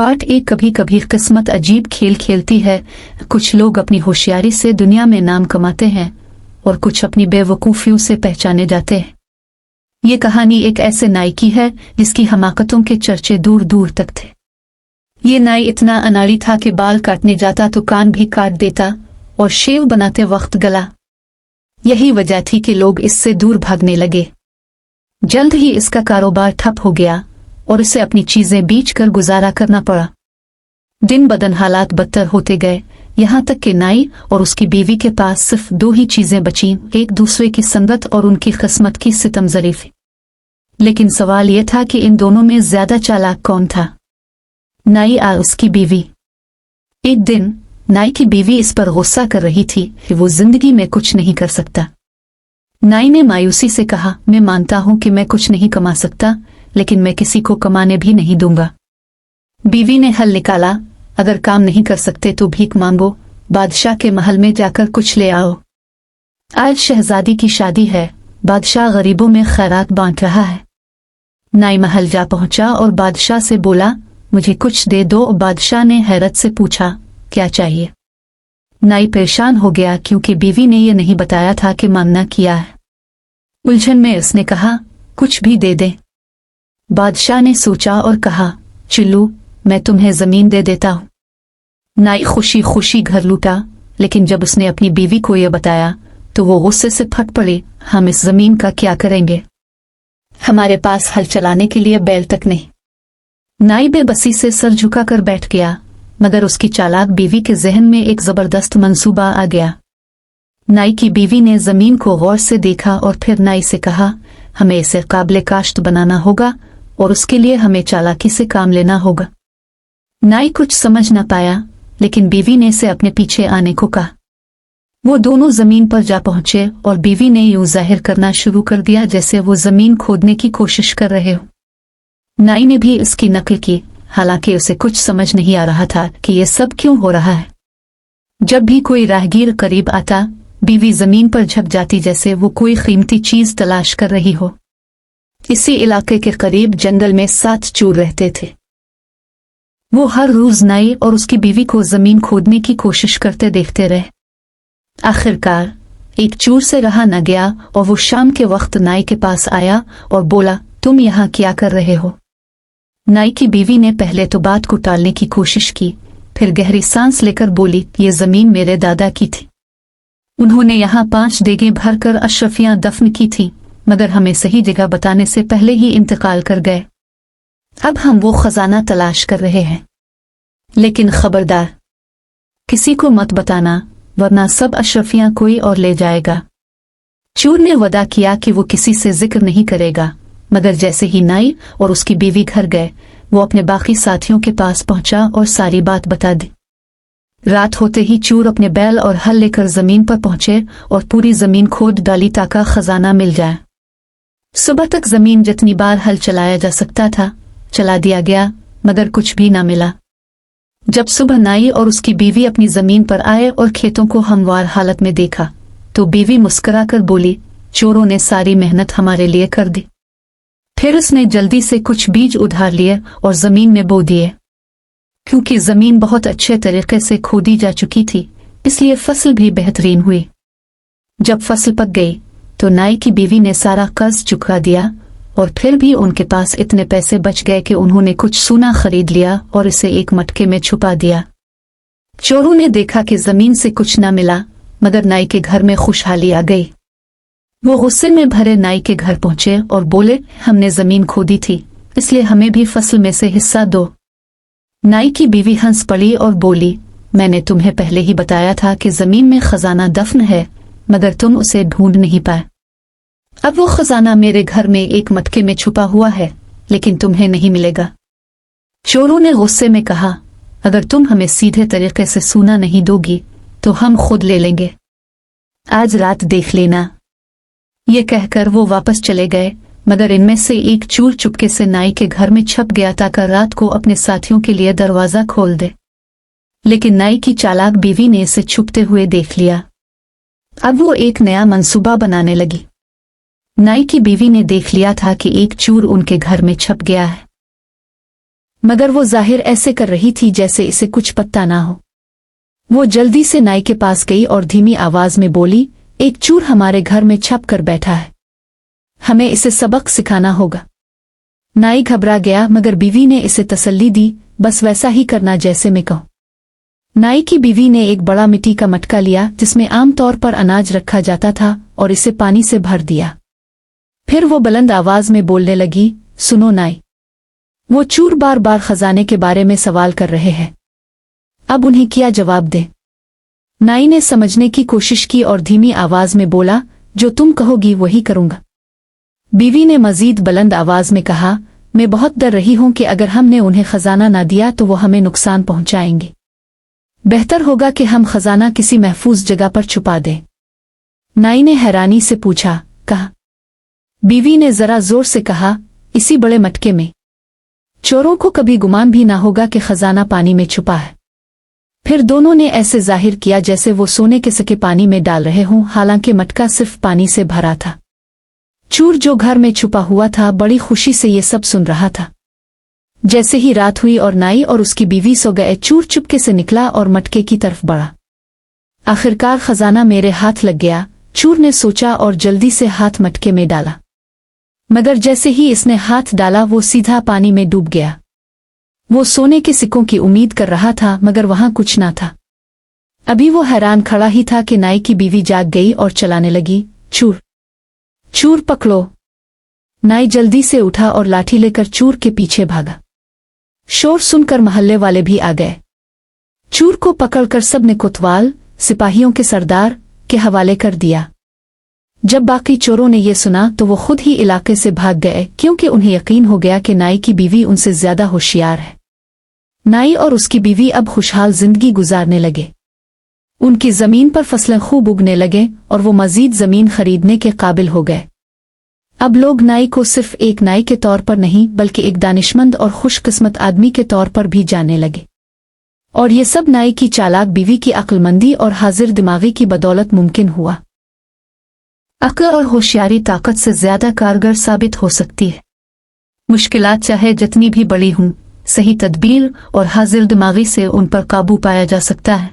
Part 1। कभी कभी किस्मत अजीब खेल खेलती है। कुछ लोग अपनी होशियारी से दुनिया में नाम कमाते हैं और कुछ अपनी बेवकूफ़ियों से पहचाने जाते हैं। ये कहानी एक ऐसे नाई की है जिसकी हमाकतों के चर्चे दूर दूर तक थे। ये नाई इतना अनाड़ी था कि बाल काटने जाता तो कान भी काट देता और शेव बनाते वक्त गला। यही वजह थी कि लोग इससे दूर भागने लगे। जल्द ही इसका कारोबार ठप हो गया और इसे अपनी चीजें बेचकर गुजारा करना पड़ा। दिन बदन हालात बदतर होते गए, यहाँ तक कि नाई और उसकी बीवी के पास सिर्फ 2 ही चीजें बचीं, एक दूसरे की संगत और उनकी किस्मत की सितम ज़रीफ़ी। लेकिन सवाल यह था कि इन दोनों में ज्यादा चालाक कौन था, नाई या उसकी बीवी। एक दिन नाई की बीवी इस पर गुस्सा कर रही थी कि वो जिंदगी में कुछ नहीं कर सकता। नाई ने मायूसी से कहा, मैं मानता हूं कि मैं कुछ नहीं कमा सकता, लेकिन मैं किसी को कमाने भी नहीं दूंगा। बीवी ने हल निकाला, अगर काम नहीं कर सकते तो भीख मांगो, बादशाह के महल में जाकर कुछ ले आओ। आज शहजादी की शादी है, बादशाह गरीबों में खैरात बांट रहा है। नाई महल जा पहुंचा और बादशाह से बोला, मुझे कुछ दे दो। बादशाह ने हैरत से पूछा, क्या चाहिए? नाई परेशान हो गया क्योंकि बीवी ने यह नहीं बताया था कि मांगना क्या है। उलझन में उसने कहा, कुछ भी दे दे। बादशाह ने सोचा और कहा, चिल्लू, मैं तुम्हें जमीन दे देता हूं। नाई खुशी खुशी घर लूटा, लेकिन जब उसने अपनी बीवी को यह बताया तो वो गुस्से से फट पड़ी, हम इस जमीन का क्या करेंगे? हमारे पास हल चलाने के लिए बैल तक नहीं। नाई बेबसी से सर झुकाकर बैठ गया, मगर उसकी चालाक बीवी के जहन में एक जबरदस्त मंसूबा आ गया। नाई की बीवी ने जमीन को गौर से देखा और फिर नाई से कहा, हमें इसे काबिले काश्त बनाना होगा और उसके लिए हमें चालाकी से काम लेना होगा। नाई कुछ समझ न पाया, लेकिन बीवी ने इसे अपने पीछे आने को कहा। वो दोनों जमीन पर जा पहुंचे और बीवी ने यूं जाहिर करना शुरू कर दिया जैसे वो जमीन खोदने की कोशिश कर रहे हो। नाई ने भी इसकी नकल की, हालांकि उसे कुछ समझ नहीं आ रहा था कि यह सब क्यों हो रहा है। जब भी कोई राहगीर करीब आता, बीवी जमीन पर झुक जाती जैसे वो कोई कीमती चीज तलाश कर रही हो। इसी इलाके के करीब जंगल में 7 चोर रहते थे। वो हर रोज नाई और उसकी बीवी को जमीन खोदने की कोशिश करते देखते रहे। आखिरकार एक चोर से रहा न गया और वो शाम के वक्त नाई के पास आया और बोला, तुम यहाँ क्या कर रहे हो? नाई की बीवी ने पहले तो बात को टालने की कोशिश की, फिर गहरी सांस लेकर बोली, ये जमीन मेरे दादा की थी। उन्होंने यहाँ 5 देगें भरकर अशरफियां दफन की थी, मगर हमें सही जगह बताने से पहले ही इंतकाल कर गए। अब हम वो खजाना तलाश कर रहे हैं, लेकिन खबरदार, किसी को मत बताना, वरना सब अशरफियां कोई और ले जाएगा। चोर ने वदा किया कि वो किसी से जिक्र नहीं करेगा, मगर जैसे ही नाई और उसकी बीवी घर गए, वो अपने बाकी साथियों के पास पहुंचा और सारी बात बता दी। रात होते ही चोर अपने बैल और हल लेकर जमीन पर पहुंचे और पूरी जमीन खोद डाली ताकि खजाना मिल जाए। सुबह तक जमीन जितनी बार हल चलाया जा सकता था चला दिया गया, मगर कुछ भी ना मिला। जब सुबह नाई और उसकी बीवी अपनी जमीन पर आए और खेतों को हमवार हालत में देखा, तो बीवी मुस्कुरा कर बोली, चोरों ने सारी मेहनत हमारे लिए कर दी। फिर उसने जल्दी से कुछ बीज उधार लिए और जमीन में बो दिए। क्योंकि जमीन बहुत अच्छे तरीके से खोदी जा चुकी थी, इसलिए फसल भी बेहतरीन हुई। जब फसल पक गई तो नाई की बीवी ने सारा कर्ज चुका दिया और फिर भी उनके पास इतने पैसे बच गए कि उन्होंने कुछ सोना खरीद लिया और इसे एक मटके में छुपा दिया। चोरों ने देखा कि जमीन से कुछ न मिला, मगर नाई के घर में खुशहाली आ गई। वो गुस्से में भरे नाई के घर पहुंचे और बोले, हमने जमीन खोदी थी, इसलिए हमें भी फसल में से हिस्सा दो। नाई की बीवी हंस पड़ी और बोली, मैंने तुम्हें पहले ही बताया था कि जमीन में खजाना दफन है, मगर तुम उसे ढूंढ नहीं पाए। अब वो खजाना मेरे घर में एक मटके में छुपा हुआ है, लेकिन तुम्हें नहीं मिलेगा। चोरों ने गुस्से में कहा, अगर तुम हमें सीधे तरीके से सोना नहीं दोगी तो हम खुद ले लेंगे, आज रात देख लेना। ये कहकर वो वापस चले गए, मगर इनमें से एक चोर चुपके से नाई के घर में छप गया ताकि रात को अपने साथियों के लिए दरवाजा खोल दे। लेकिन नाई की चालाक बीवी ने इसे छुपते हुए देख लिया। अब वो एक नया मंसूबा बनाने लगी। नाई की बीवी ने देख लिया था कि एक चोर उनके घर में छप गया है। मगर वो जाहिर ऐसे कर रही थी जैसे इसे कुछ पता ना हो। वो जल्दी से नाई के पास गई और धीमी आवाज में बोली, एक चूर हमारे घर में छप कर बैठा है, हमें इसे सबक सिखाना होगा। नाई घबरा गया, मगर बीवी ने इसे तसल्ली दी, बस वैसा ही करना जैसे मैं कहूं। नाई की बीवी ने एक बड़ा मिट्टी का मटका लिया जिसमें आमतौर पर अनाज रखा जाता था और इसे पानी से भर दिया। फिर वो बुलंद आवाज में बोलने लगी, सुनो नाई, वो चूर बार बार खजाने के बारे में सवाल कर रहे हैं, अब उन्हें क्या जवाब दे। नाई ने समझने की कोशिश की और धीमी आवाज में बोला, जो तुम कहोगी वही करूंगा। बीवी ने मजीद बुलंद आवाज में कहा, मैं बहुत डर रही हूं कि अगर हमने उन्हें खजाना ना दिया तो वो हमें नुकसान पहुंचाएंगे। बेहतर होगा कि हम खजाना किसी महफूज जगह पर छुपा दें। नाई ने हैरानी से पूछा, कहा? बीवी ने जरा जोर से कहा, इसी बड़े मटके में। चोरों को कभी गुमान भी ना होगा कि खजाना पानी में छुपा है। फिर दोनों ने ऐसे जाहिर किया जैसे वो सोने के सिक्के पानी में डाल रहे हों, हालांकि मटका सिर्फ पानी से भरा था। चूर जो घर में छुपा हुआ था बड़ी खुशी से ये सब सुन रहा था। जैसे ही रात हुई और नाई और उसकी बीवी सो गए, चूर चुपके से निकला और मटके की तरफ बढ़ा। आखिरकार खजाना मेरे हाथ लग गया, चूर ने सोचा और जल्दी से हाथ मटके में डाला। मगर जैसे ही इसने हाथ डाला वो सीधा पानी में डूब गया। वो सोने के सिक्कों की उम्मीद कर रहा था, मगर वहां कुछ ना था। अभी वो हैरान खड़ा ही था कि नाई की बीवी जाग गई और चलाने लगी, चूर चूर पकड़ो। नाई जल्दी से उठा और लाठी लेकर चूर के पीछे भागा। शोर सुनकर मोहल्ले वाले भी आ गए। चूर को पकड़कर सब ने कोतवाल, सिपाहियों के सरदार के हवाले कर दिया। जब बाकी चोरों ने यह सुना तो वो खुद ही इलाके से भाग गए, क्योंकि उन्हें यकीन हो गया कि नाई की बीवी उनसे ज्यादा होशियार है। नाई और उसकी बीवी अब खुशहाल जिंदगी गुजारने लगे। उनकी जमीन पर फसलें खूब उगने लगे और वो मजीद जमीन खरीदने के काबिल हो गए। अब लोग नाई को सिर्फ एक नाई के तौर पर नहीं बल्कि एक दानिशमंद और खुशकिस्मत आदमी के तौर पर भी जानने लगे। और ये सब नाई की चालाक बीवी की अक्लमंदी और हाजिर दिमागी की बदौलत मुमकिन हुआ। अक्ल और होशियारी ताकत से ज्यादा कारगर साबित हो सकती है। मुश्किलात चाहे जितनी भी बड़ी हों, सही तदबीर और हाजिर दिमागी से उन पर काबू पाया जा सकता है।